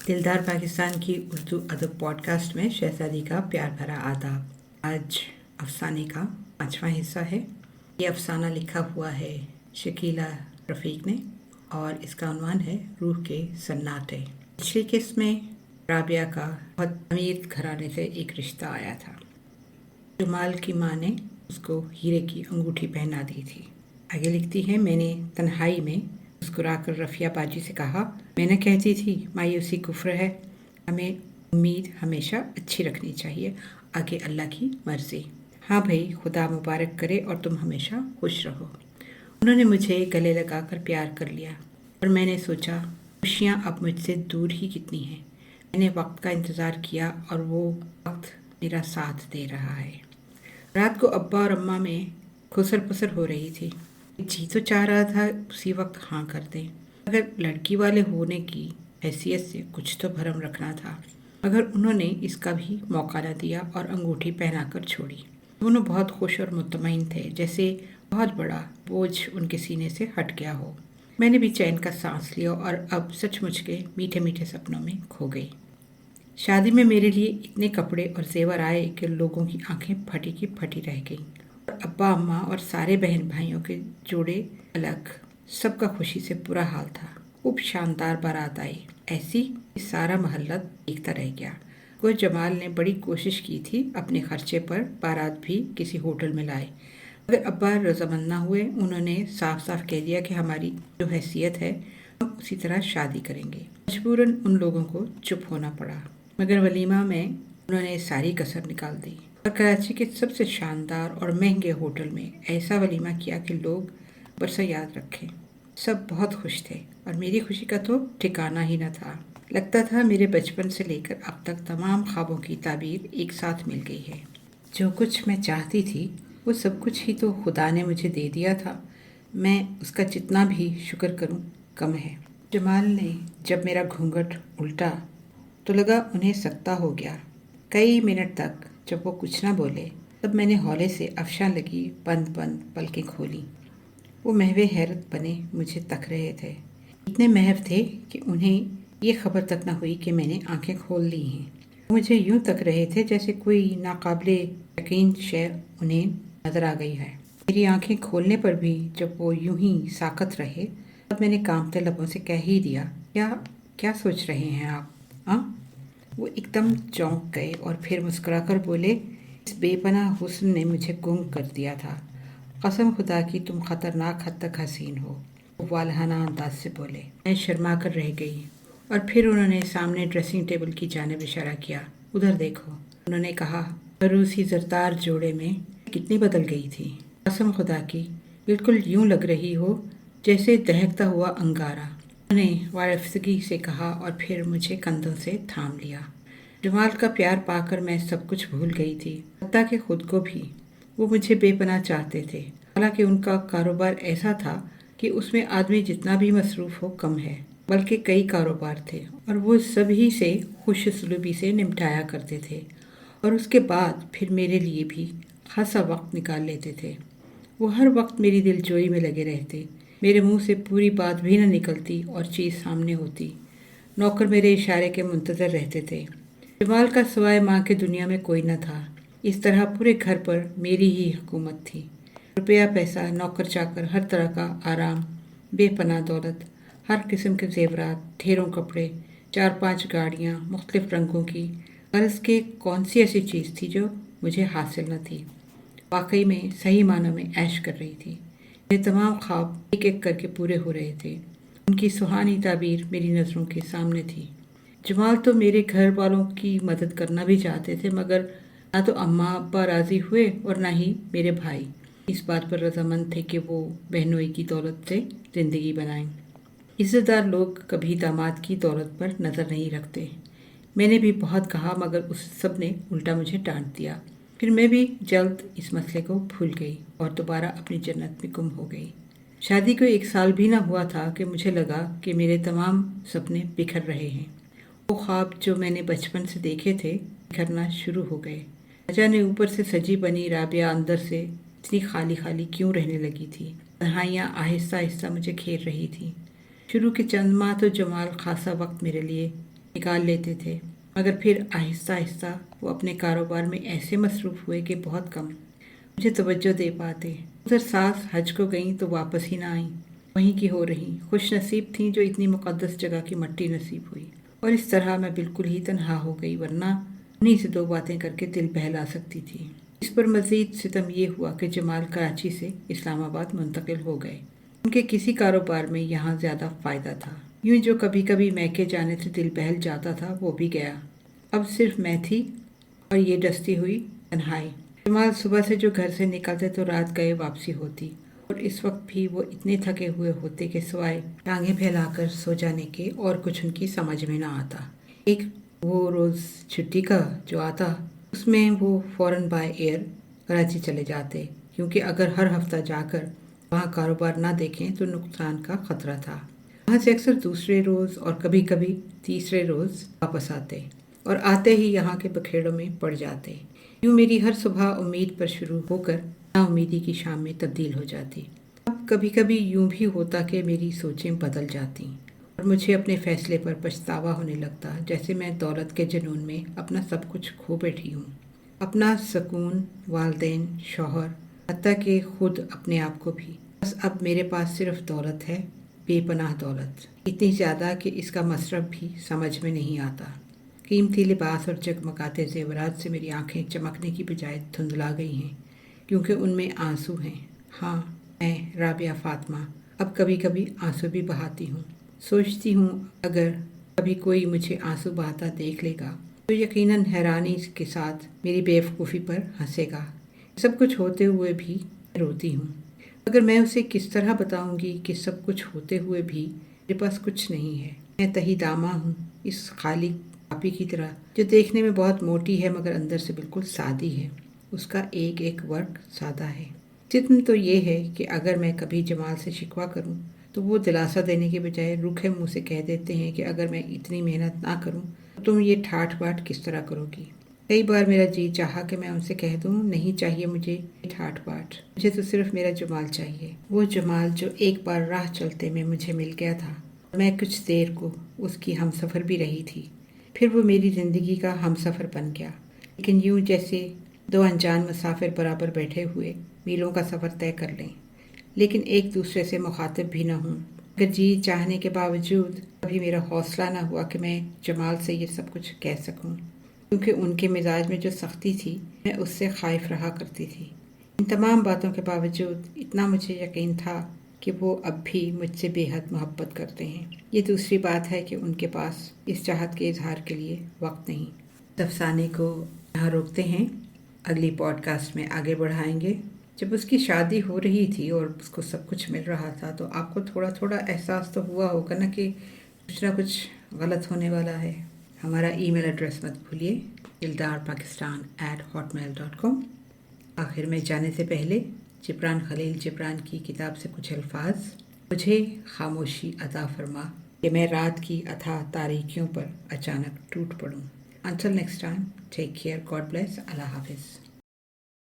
दिलदार पाकिस्तान की उर्दू अदब पॉडकास्ट में शहज़ादी का प्यार भरा आदाब। आज अफसाने का 5वां हिस्सा है। ये अफसाना लिखा हुआ है शकीला रफ़ीक ने और इसका उन्वान है रूह के सन्नाटे। पिछली किस्त में राबिया का बहुत अमीर घराने से एक रिश्ता आया था। जमाल की माँ ने उसको हीरे की अंगूठी पहना दी थी। आगे लिखती है, मैंने तन्हाई में मुस्कुराकर रफ़िया बाजी से कहा, मैं न कहती थी मायूसी कुफ्र है, हमें उम्मीद हमेशा अच्छी रखनी चाहिए, आगे अल्लाह की मर्ज़ी। हाँ भाई, खुदा मुबारक करे और तुम हमेशा खुश रहो। उन्होंने मुझे गले लगाकर प्यार कर लिया और मैंने सोचा खुशियाँ अब मुझसे दूर ही कितनी हैं। मैंने वक्त का इंतज़ार किया और वो वक्त मेरा साथ दे रहा है। रात को अब्बा और अम्मा में खुसर पुसर हो रही थी। जी तो चाह रहा था उसी वक्त हाँ कर दें, अगर लड़की वाले होने की हैसियत से कुछ तो भरम रखना था, मगर उन्होंने इसका भी मौका न दिया और अंगूठी पहनाकर छोड़ी। दोनों बहुत खुश और मुतमईन थे, जैसे बहुत बड़ा बोझ उनके सीने से हट गया हो। मैंने भी चैन का सांस लिया और अब सचमुच के मीठे मीठे सपनों में खो गई। शादी में मेरे लिए इतने कपड़े और जेवर आए कि लोगों की आंखें फटी की फटी रह गईं। और अब्बा अम्मा और सारे बहन भाइयों के जोड़े अलग, सबका खुशी से बुरा हाल था। खूब शानदार बारात आई, ऐसी कि सारा मोहल्ला देखता रह गया। वो जमाल ने बड़ी कोशिश की थी अपने खर्चे पर बारात भी किसी होटल में लाए, मगर अब्बा रजामंद न हुए। उन्होंने साफ साफ कह दिया कि हमारी जो हैसियत है हम उसी तरह शादी करेंगे। मजबूरन उन लोगों को चुप होना पड़ा, मगर वलीमा में उन्होंने सारी कसर निकाल दी और कराची के सबसे शानदार और महंगे होटल में ऐसा वलीमा किया कि लोग बरसा याद रखें। सब बहुत खुश थे और मेरी खुशी का तो ठिकाना ही न था। लगता था मेरे बचपन से लेकर अब तक तमाम ख्वाबों की ताबीर एक साथ मिल गई है। जो कुछ मैं चाहती थी वो सब कुछ ही तो खुदा ने मुझे दे दिया था। मैं उसका जितना भी शुक्र करूं कम है। जमाल ने जब मेरा घूंघट उल्टा तो लगा उन्हें सकता हो गया। कई मिनट तक जब वो कुछ ना बोले तब मैंने हौले से अफशां लगी बंद बंद पलकें खोली। वो महवे हैरत बने मुझे तक रहे थे। इतने महव थे कि उन्हें ये खबर तक न हुई कि मैंने आंखें खोल ली हैं। वो मुझे यूं तक रहे थे जैसे कोई नाकाबिले यकीन शय उन्हें नजर आ गई है। मेरी आंखें खोलने पर भी जब वो यूं ही साकत रहे तब मैंने कांपते लबों से कह ही दिया, क्या क्या सोच रहे हैं आप? हाँ? वो एकदम चौंक गए और फिर मुस्कुराकर बोले, इस बेपनाह हुस्न ने मुझे गुम कर दिया था। कसम खुदा की तुम खतरनाक हद तक हसीन हो। वो वालहाना अंदाज से बोले। मैं शर्मा कर रह गई और फिर उन्होंने सामने ड्रेसिंग टेबल की जानिब इशारा किया। उधर देखो, उन्होंने कहा। रूसी जरदार जोड़े में कितनी बदल गई थी। कसम खुदा की बिल्कुल यूं लग रही हो जैसे दहकता हुआ अंगारा, उन्होंने वारफगी से कहा और फिर मुझे कंधों से थाम लिया। जमाल का प्यार पाकर मैं सब कुछ भूल गई थी, हत्ता कि खुद को भी। वो मुझे बेपनाह चाहते थे। हालांकि उनका कारोबार ऐसा था कि उसमें आदमी जितना भी मसरूफ़ हो कम है, बल्कि कई कारोबार थे और वो सभी से खुशसलूबी से निपटाया करते थे और उसके बाद फिर मेरे लिए भी खासा वक्त निकाल लेते थे। वो हर वक्त मेरी दिलजोई में लगे रहते। मेरे मुंह से पूरी बात भी न निकलती और चीज़ सामने होती। नौकर मेरे इशारे के मुंतज़र रहते थे। जमाल का सिवाय माँ के दुनिया में कोई न था। इस तरह पूरे घर पर मेरी ही हुकूमत थी। रुपया पैसा, नौकर चाकर, हर तरह का आराम, बेपनाह दौलत, हर किस्म के जेवरात, ढेरों कपड़े, 4-5 गाड़ियाँ मुख्तलिफ रंगों की। गर्ज़ के कौन सी ऐसी चीज़ थी जो मुझे हासिल न थी। वाकई में सही मानों में ऐश कर रही थी। मेरे तमाम ख्वाब एक एक करके पूरे हो रहे थे। उनकी सुहानी ताबीर मेरी नज़रों के सामने थी। जमाल तो मेरे घर वालों की मदद करना भी चाहते थे, मगर ना तो अम्मा अब्बा राज़ी हुए और ना ही मेरे भाई इस बात पर रजामंद थे कि वो बहनोई की दौलत से ज़िंदगी बनाएं। इज़्ज़तदार लोग कभी दामाद की दौलत पर नज़र नहीं रखते। मैंने भी बहुत कहा, मगर उस सब ने उल्टा मुझे डांट दिया। फिर मैं भी जल्द इस मसले को भूल गई और दोबारा अपनी जन्नत में गुम हो गई। शादी को 1 साल भी ना हुआ था कि मुझे लगा कि मेरे तमाम सपने बिखर रहे हैं। वो ख्वाब जो मैंने बचपन से देखे थे बिखरना शुरू हो गए। न जाने ऊपर से सजी बनी राबिया अंदर से इतनी खाली खाली क्यों रहने लगी थी। तन्हाइयाँ आहिस्ता आहिस्ता मुझे घेर रही थी। शुरू के चंद माह तो जमाल खासा वक्त मेरे लिए निकाल लेते थे, मगर फिर आहिस्ता आहिस्ता वो अपने कारोबार में ऐसे मसरूफ़ हुए कि बहुत कम मुझे तवज्जो दे पाते। उधर सास हज को गईं तो वापस ही ना आईं, वहीं की हो रही खुश नसीब थीं जो इतनी मुक़द्दस जगह की मट्टी नसीब हुई। और इस तरह मैं बिल्कुल ही तन्हा हो गई, वरना उन्हीं से 2 बातें करके दिल बहला सकती थी। इस पर मज़ीद सितम ये हुआ कि जमाल कराची से इस्लामाबाद मुंतकिल हो गए। उनके किसी कारोबार में यहाँ ज़्यादा फ़ायदा था। यूँ जो कभी कभी मैके जाने से दिल बहल जाता था वो भी गया। अब सिर्फ मैं थी और ये डसती हुई तन्हाई। जमाल सुबह से जो घर से निकलते तो रात गए वापसी होती, और इस वक्त भी वो इतने थके हुए होते कि सिवाय टांगें फैलाकर सो जाने के और कुछ उनकी समझ में ना आता। एक वो रोज़ छुट्टी का जो आता उसमें वो फ़ौरन बाय एयर कराची चले जाते, क्योंकि अगर हर हफ्ता जाकर वहाँ कारोबार ना देखें तो नुकसान का ख़तरा था। वहाँ से अक्सर दूसरे रोज़ और कभी कभी तीसरे रोज़ वापस आते, और आते ही यहाँ के बखेड़ों में पड़ जाते। यूँ मेरी हर सुबह उम्मीद पर शुरू होकर नाउमीदी की शाम में तब्दील हो जाती। अब कभी कभी यूँ भी होता कि मेरी सोचें बदल जाती और मुझे अपने फ़ैसले पर पछतावा होने लगता, जैसे मैं दौलत के जुनून में अपना सब कुछ खो बैठी हूँ, अपना सुकून, वालदेन, शौहर, हत्ता कि खुद अपने आप को भी। बस अब मेरे पास सिर्फ दौलत है, बेपनाह दौलत, इतनी ज़्यादा कि इसका मसरफ भी समझ में नहीं आता। कीमती लिबास और जगमगाते ज़ेवरात से मेरी आंखें चमकने की बजाय धुंधला गई हैं, क्योंकि उनमें आंसू हैं। हाँ, मैं राबिया फ़ातिमा अब कभी कभी आंसू भी बहाती हूँ। सोचती हूँ अगर कभी कोई मुझे आंसू बहाता देख लेगा तो यकीनन हैरानी के साथ मेरी बेवकूफ़ी पर हंसेगा। सब कुछ होते हुए भी रोती हूँ, मगर मैं उसे किस तरह बताऊँगी कि सब कुछ होते हुए भी मेरे पास कुछ नहीं है। मैं तही दामा हूँ, इस खाली पापी की तरह जो देखने में बहुत मोटी है मगर अंदर से बिल्कुल सादी है। उसका एक एक वर्क सादा है। जित्न तो ये है कि अगर मैं कभी जमाल से शिकवा करूं तो वो दिलासा देने के बजाय रूखे मुंह से कह देते हैं कि अगर मैं इतनी मेहनत ना करूं तो तुम ये ठाठ बाट किस तरह करोगी। कई बार मेरा जी चाहा कि मैं उनसे कह दूं, नहीं चाहिए मुझे ठाठ बाट, मुझे तो सिर्फ मेरा जमाल चाहिए, वो जमाल जो एक बार राह चलते में मुझे मिल गया था। मैं कुछ देर को उसकी हमसफ़र भी रही थी, फिर वो मेरी ज़िंदगी का हमसफ़र बन गया। लेकिन यूँ जैसे 2 अनजान मुसाफिर बराबर बैठे हुए मीलों का सफ़र तय कर लें, लेकिन एक दूसरे से मुखातिब भी न हों। अगर जी चाहने के बावजूद कभी मेरा हौसला न हुआ कि मैं जमाल से ये सब कुछ कह सकूं, क्योंकि उनके मिजाज में जो सख्ती थी मैं उससे खाइफ रहा करती थी। इन तमाम बातों के बावजूद इतना मुझे यकीन था कि वो अब भी मुझसे बेहद मोहब्बत करते हैं। ये दूसरी बात है कि उनके पास इस चाहत के इजहार के लिए वक्त नहीं। अफसाने को यहाँ रोकते हैं, अगली पॉडकास्ट में आगे बढ़ाएंगे। जब उसकी शादी हो रही थी और उसको सब कुछ मिल रहा था तो आपको थोड़ा थोड़ा एहसास तो हुआ होगा ना कि कुछ ना कुछ गलत होने वाला है। हमारा ईमेल एड्रेस मत भूलिए, dildarpakistan@hotmail.com। आखिर में जाने से पहले जिब्रान खलील जिब्रान की किताब से कुछ अल्फाज। मुझे खामोशी अता फरमा कि मैं रात की अथाह तारीकियों पर अचानक टूट पड़ूं। Until next time, take care, God bless, Allah Hafiz.